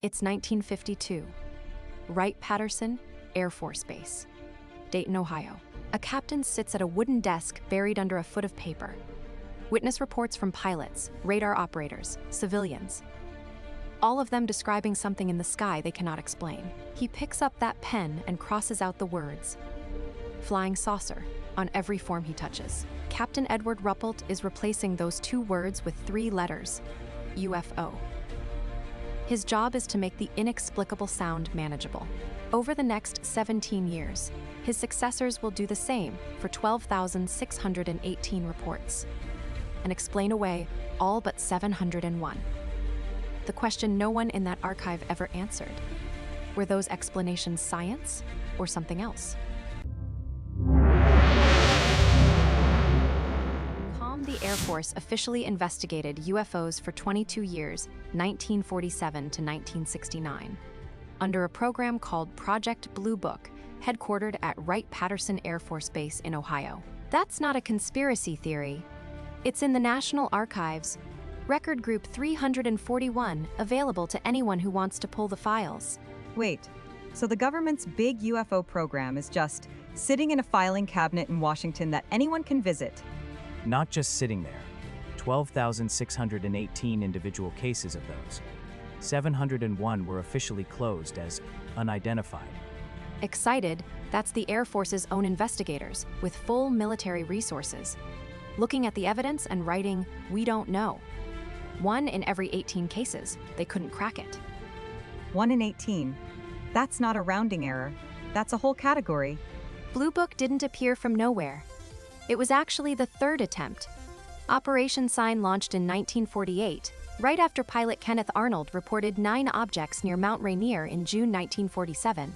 It's 1952. Wright-Patterson Air Force Base, Dayton, Ohio. A captain sits at a wooden desk buried under a foot of paper. Witness reports from pilots, radar operators, civilians, all of them describing something in the sky they cannot explain. He picks up that pen and crosses out the words, "flying saucer," on every form he touches. Captain Edward Ruppelt is replacing those two words with three letters, UFO. His job is to make the inexplicable sound manageable. Over the next 17 years, his successors will do the same for 12,618 reports and explain away all but 701. The question no one in that archive ever answered: were those explanations science or something else? The Air Force officially investigated UFOs for 22 years, 1947 to 1969, under a program called Project Blue Book, headquartered at Wright-Patterson Air Force Base in Ohio. That's not a conspiracy theory. It's in the National Archives, Record Group 341, available to anyone who wants to pull the files. Wait, so the government's big UFO program is just sitting in a filing cabinet in Washington that anyone can visit? Not just sitting there. 12,618 individual cases of those. 701 were officially closed as unidentified. Excited, that's the Air Force's own investigators, with full military resources, looking at the evidence and writing, "We don't know." 1 in every 18 cases, they couldn't crack it. 1 in 18. That's not a rounding error. That's a whole category. Blue Book didn't appear from nowhere. It was actually the third attempt. Operation Sign launched in 1948, right after pilot Kenneth Arnold reported 9 objects near Mount Rainier in June 1947.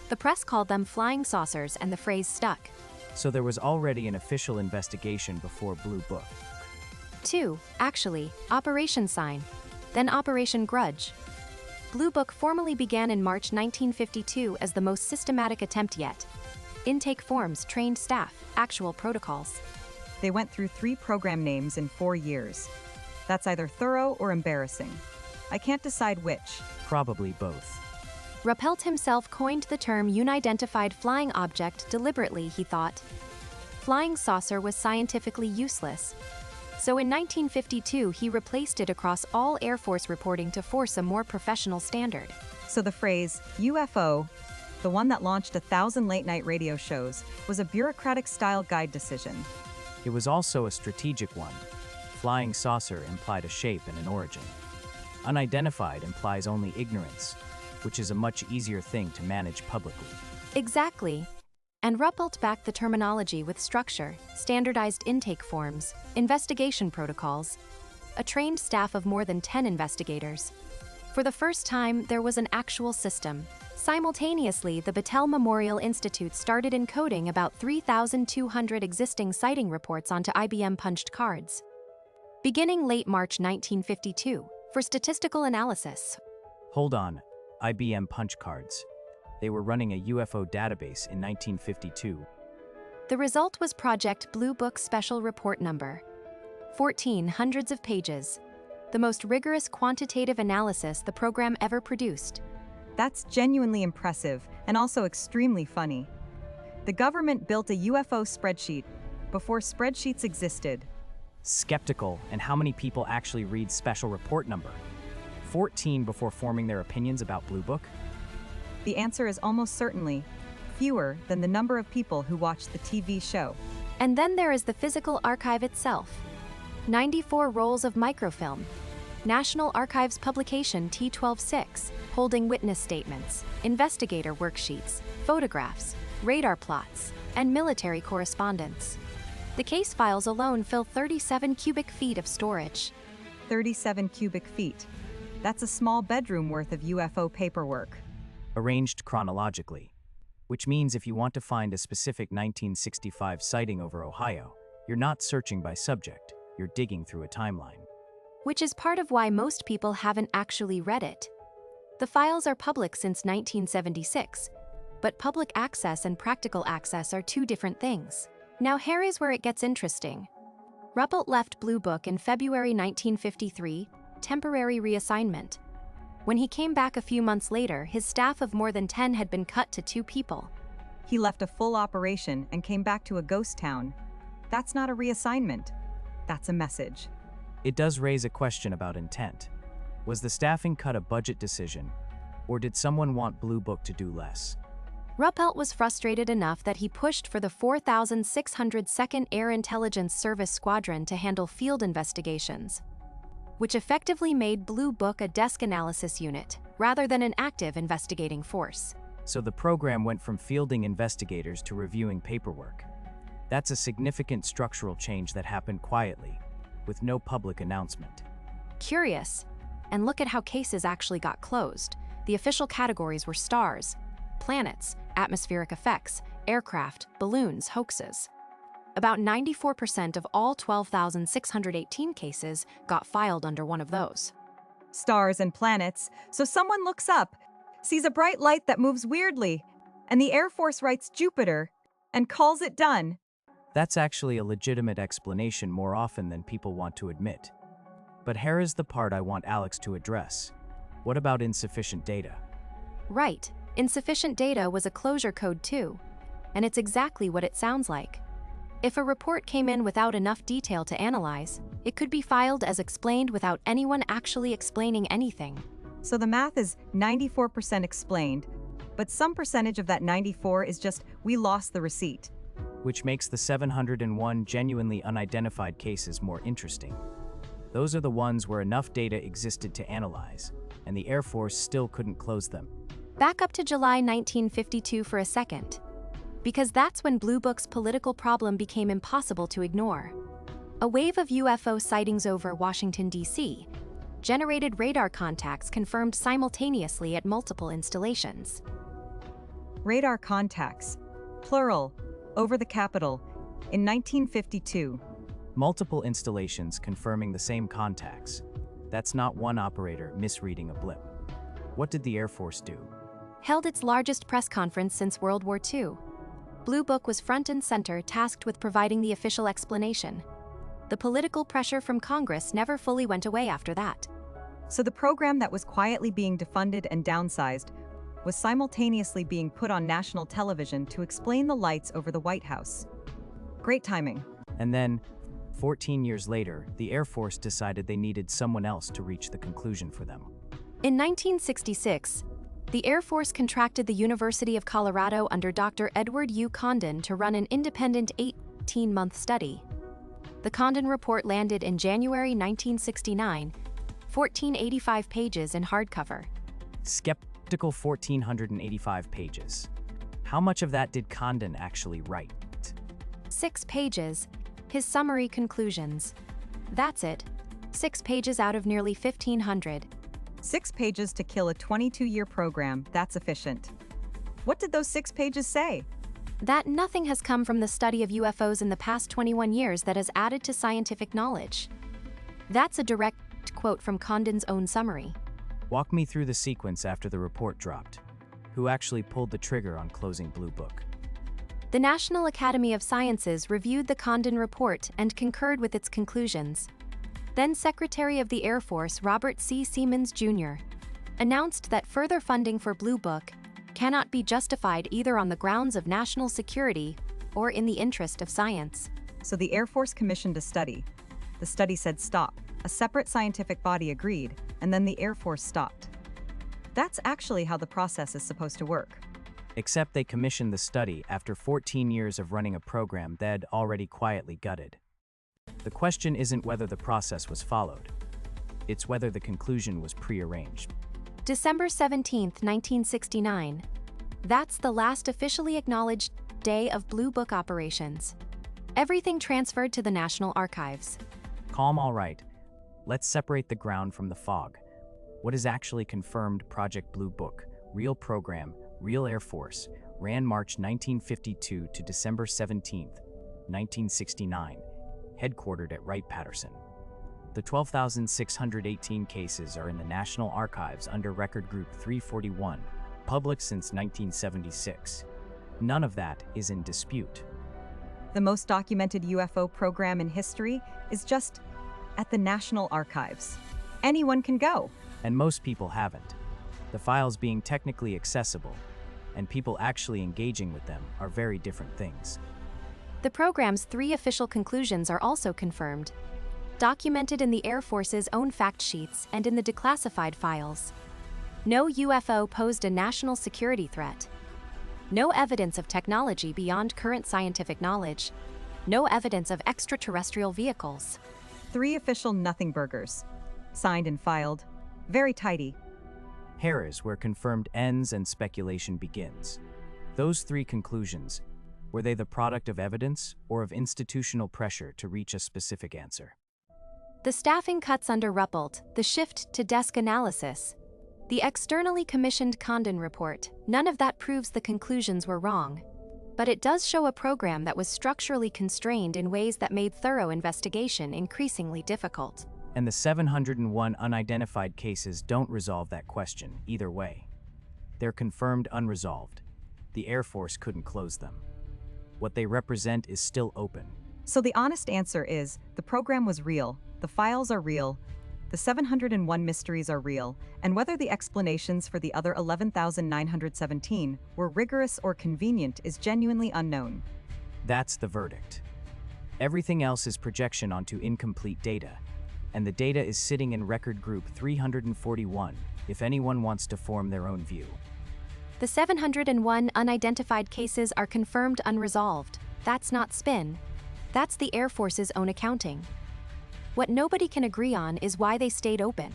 The press called them flying saucers, and the phrase stuck. So there was already an official investigation before Blue Book. 2, actually, Operation Sign, then Operation Grudge. Blue Book formally began in March 1952 as the most systematic attempt yet. Intake forms, trained staff, actual protocols. They went through 3 program names in 4 years. That's either thorough or embarrassing. I can't decide which. Probably both. Ruppelt himself coined the term unidentified flying object deliberately, he thought. Flying saucer was scientifically useless. So in 1952, he replaced it across all Air Force reporting to force a more professional standard. So the phrase UFO, the one that launched 1,000 late-night radio shows, was a bureaucratic-style guide decision. It was also a strategic one. Flying saucer implied a shape and an origin. Unidentified implies only ignorance, which is a much easier thing to manage publicly. Exactly. And Ruppelt backed the terminology with structure, standardized intake forms, investigation protocols, a trained staff of more than 10 investigators. For the first time, there was an actual system. Simultaneously, the Battelle Memorial Institute started encoding about 3,200 existing sighting reports onto IBM punched cards. Beginning late March 1952, for statistical analysis. Hold on, IBM punch cards. They were running a UFO database in 1952. The result was Project Blue Book Special Report Number 14, hundreds of pages. The most rigorous quantitative analysis the program ever produced. That's genuinely impressive and also extremely funny. The government built a UFO spreadsheet before spreadsheets existed. Skeptical, and how many people actually read Special Report Number 14 before forming their opinions about Blue Book? The answer is almost certainly fewer than the number of people who watched the TV show. And then there is the physical archive itself. 94 rolls of microfilm. National Archives publication T12-6, holding witness statements, investigator worksheets, photographs, radar plots, and military correspondence. The case files alone fill 37 cubic feet of storage. 37 cubic feet. That's a small bedroom worth of UFO paperwork. Arranged chronologically, which means if you want to find a specific 1965 sighting over Ohio, you're not searching by subject, you're digging through a timeline. Which is part of why most people haven't actually read it. The files are public since 1976, but public access and practical access are 2 different things. Now here is where it gets interesting. Ruppelt left Blue Book in February 1953, temporary reassignment. When he came back a few months later, his staff of more than 10 had been cut to 2 people. He left a full operation and came back to a ghost town. That's not a reassignment. That's a message. It does raise a question about intent. Was the staffing cut a budget decision, or did someone want Blue Book to do less? Ruppelt was frustrated enough that he pushed for the 4,602nd Air Intelligence Service Squadron to handle field investigations, which effectively made Blue Book a desk analysis unit, rather than an active investigating force. So the program went from fielding investigators to reviewing paperwork. That's a significant structural change that happened quietly, with no public announcement. Curious. And look at how cases actually got closed. The official categories were stars, planets, atmospheric effects, aircraft, balloons, hoaxes. About 94% of all 12,618 cases got filed under one of those. Stars and planets. So someone looks up, sees a bright light that moves weirdly, and the Air Force writes Jupiter and calls it done. That's actually a legitimate explanation more often than people want to admit. But here is the part I want Alex to address. What about insufficient data? Right. Insufficient data was a closure code too. And it's exactly what it sounds like. If a report came in without enough detail to analyze, it could be filed as explained without anyone actually explaining anything. So the math is 94% explained, but some percentage of that 94 is just, we lost the receipt. Which makes the 701 genuinely unidentified cases more interesting. Those are the ones where enough data existed to analyze, and the Air Force still couldn't close them. Back up to July 1952 for a second, because that's when Blue Book's political problem became impossible to ignore. A wave of UFO sightings over Washington, D.C., generated radar contacts confirmed simultaneously at multiple installations. Radar contacts, plural, over the Capitol, in 1952. Multiple installations confirming the same contacts. That's not one operator misreading a blip. What did the Air Force do? Held its largest press conference since World War II. Blue Book was front and center, tasked with providing the official explanation. The political pressure from Congress never fully went away after that. So the program that was quietly being defunded and downsized was simultaneously being put on national television to explain the lights over the White House. Great timing. And then, 14 years later, the Air Force decided they needed someone else to reach the conclusion for them. In 1966, the Air Force contracted the University of Colorado under Dr. Edward U. Condon to run an independent 18-month study. The Condon report landed in January 1969, 1,485 pages in hardcover. Skeptical 1,485 pages. How much of that did Condon actually write? 6 pages. His summary conclusions. That's it. 6 pages out of nearly 1,500. 6 pages to kill a 22-year program, that's efficient. What did those 6 pages say? That nothing has come from the study of UFOs in the past 21 years that has added to scientific knowledge. That's a direct quote from Condon's own summary. Walk me through the sequence after the report dropped. Who actually pulled the trigger on closing Blue Book? The National Academy of Sciences reviewed the Condon report and concurred with its conclusions. Then Secretary of the Air Force Robert C. Seamans, Jr. announced that further funding for Blue Book cannot be justified either on the grounds of national security or in the interest of science. So the Air Force commissioned a study. The study said stop. A separate scientific body agreed, and then the Air Force stopped. That's actually how the process is supposed to work. Except they commissioned the study after 14 years of running a program they'd already quietly gutted. The question isn't whether the process was followed. It's whether the conclusion was prearranged. December 17, 1969. That's the last officially acknowledged day of Blue Book operations. Everything transferred to the National Archives. Calm, all right. Let's separate the ground from the fog. What is actually confirmed Project Blue Book, real program, real Air Force, ran March 1952 to December 17, 1969, headquartered at Wright-Patterson. The 12,618 cases are in the National Archives under Record Group 341, public since 1976. None of that is in dispute. The most documented UFO program in history is just at the National Archives. Anyone can go. And most people haven't. The files being technically accessible and people actually engaging with them are very different things. The program's 3 official conclusions are also confirmed, documented in the Air Force's own fact sheets and in the declassified files. No UFO posed a national security threat. No evidence of technology beyond current scientific knowledge. No evidence of extraterrestrial vehicles. 3 official nothing burgers. Signed and filed. Very tidy. Here is where confirmed ends and speculation begins. Those 3 conclusions, were they the product of evidence or of institutional pressure to reach a specific answer? The staffing cuts under Ruppelt, the shift to desk analysis, the externally commissioned Condon report, none of that proves the conclusions were wrong. But it does show a program that was structurally constrained in ways that made thorough investigation increasingly difficult. And the 701 unidentified cases don't resolve that question either way. They're confirmed unresolved. The Air Force couldn't close them. What they represent is still open. So the honest answer is, the program was real, the files are real, the 701 mysteries are real, and whether the explanations for the other 11,917 were rigorous or convenient is genuinely unknown. That's the verdict. Everything else is projection onto incomplete data, and the data is sitting in record group 341 if anyone wants to form their own view. The 701 unidentified cases are confirmed unresolved. That's not spin. That's the Air Force's own accounting. What nobody can agree on is why they stayed open.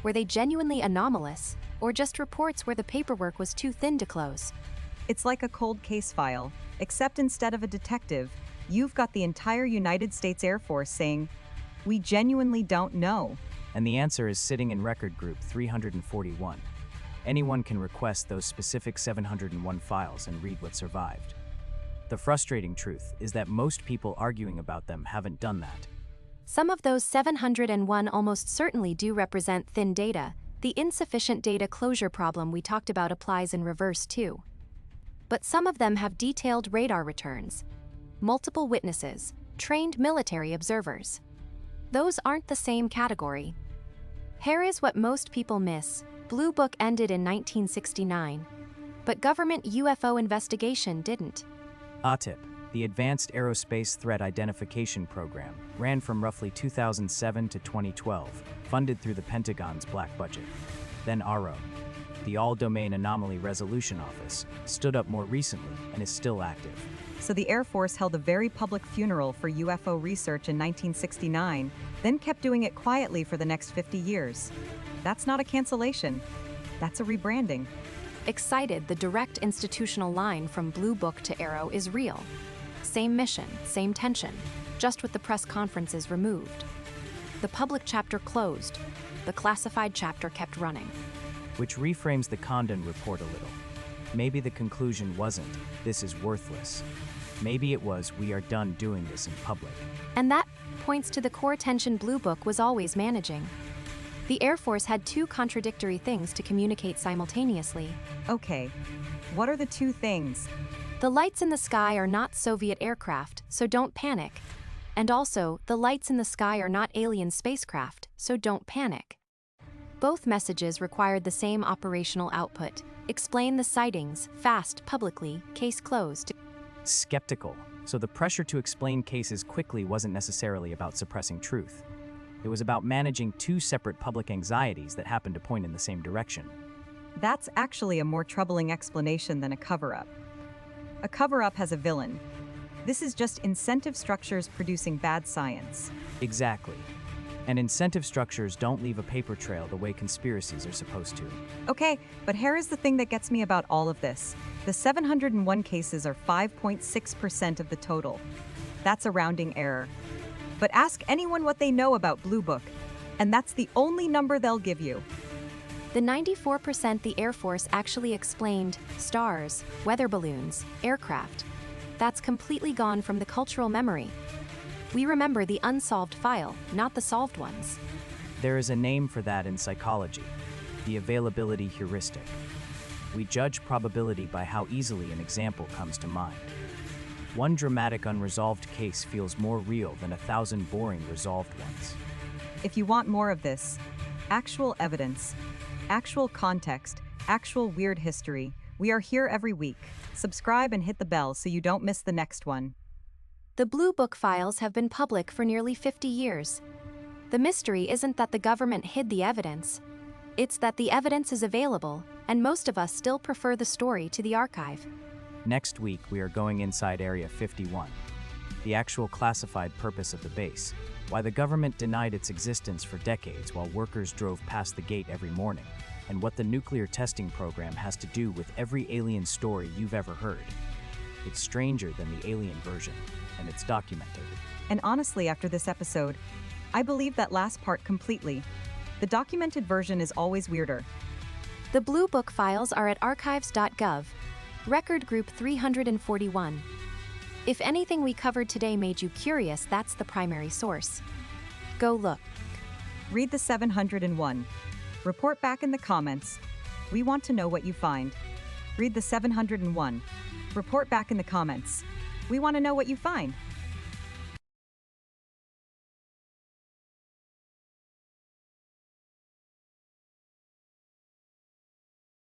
Were they genuinely anomalous, or just reports where the paperwork was too thin to close? It's like a cold case file, except instead of a detective, you've got the entire United States Air Force saying, "We genuinely don't know." And the answer is sitting in record group 341. Anyone can request those specific 701 files and read what survived. The frustrating truth is that most people arguing about them haven't done that. Some of those 701 almost certainly do represent thin data. The insufficient data closure problem we talked about applies in reverse too. But some of them have detailed radar returns, multiple witnesses, trained military observers. Those aren't the same category. Here is what most people miss. Blue Book ended in 1969, but government UFO investigation didn't. ATIP, the Advanced Aerospace Threat Identification Program, ran from roughly 2007 to 2012, funded through the Pentagon's black budget. Then ARO, the All-Domain Anomaly Resolution Office, stood up more recently and is still active. So the Air Force held a very public funeral for UFO research in 1969, then kept doing it quietly for the next 50 years. That's not a cancellation. That's a rebranding. Excited, the direct institutional line from Blue Book to ARO is real. Same mission, same tension, just with the press conferences removed. The public chapter closed. The classified chapter kept running. Which reframes the Condon report a little. Maybe the conclusion wasn't, "This is worthless." Maybe it was, "We are done doing this in public." And that points to the core tension Blue Book was always managing. The Air Force had 2 contradictory things to communicate simultaneously. Okay, what are the 2 things? The lights in the sky are not Soviet aircraft, so don't panic. And also, the lights in the sky are not alien spacecraft, so don't panic. Both messages required the same operational output. Explain the sightings, fast, publicly, case closed. Skeptical, so the pressure to explain cases quickly wasn't necessarily about suppressing truth. It was about managing 2 separate public anxieties that happened to point in the same direction. That's actually a more troubling explanation than a cover-up. A cover-up has a villain. This is just incentive structures producing bad science. Exactly. And incentive structures don't leave a paper trail the way conspiracies are supposed to. Okay, but here is the thing that gets me about all of this. The 701 cases are 5.6% of the total. That's a rounding error. But ask anyone what they know about Blue Book, and that's the only number they'll give you. The 94% the Air Force actually explained, stars, weather balloons, aircraft. That's completely gone from the cultural memory. We remember the unsolved file, not the solved ones. There is a name for that in psychology, the availability heuristic. We judge probability by how easily an example comes to mind. One dramatic unresolved case feels more real than 1,000 boring resolved ones. If you want more of this, Actual evidence, actual context, actual weird history. We are here every week. Subscribe and hit the bell so you don't miss the next one. The Blue Book files have been public for nearly 50 years. The mystery isn't that the government hid the evidence. It's that the evidence is available, and most of us still prefer the story to the archive. Next week, we are going inside Area 51, the actual classified purpose of the base, why the government denied its existence for decades while workers drove past the gate every morning, and what the nuclear testing program has to do with every alien story you've ever heard. It's stranger than the alien version, and it's documented. And honestly, after this episode, I believe that last part completely. The documented version is always weirder. The Blue Book files are at archives.gov, record group 341. If anything we covered today made you curious, that's the primary source. Go look. Read the 701. Report back in the comments. We want to know what you find. Read the 701. Report back in the comments. We want to know what you find.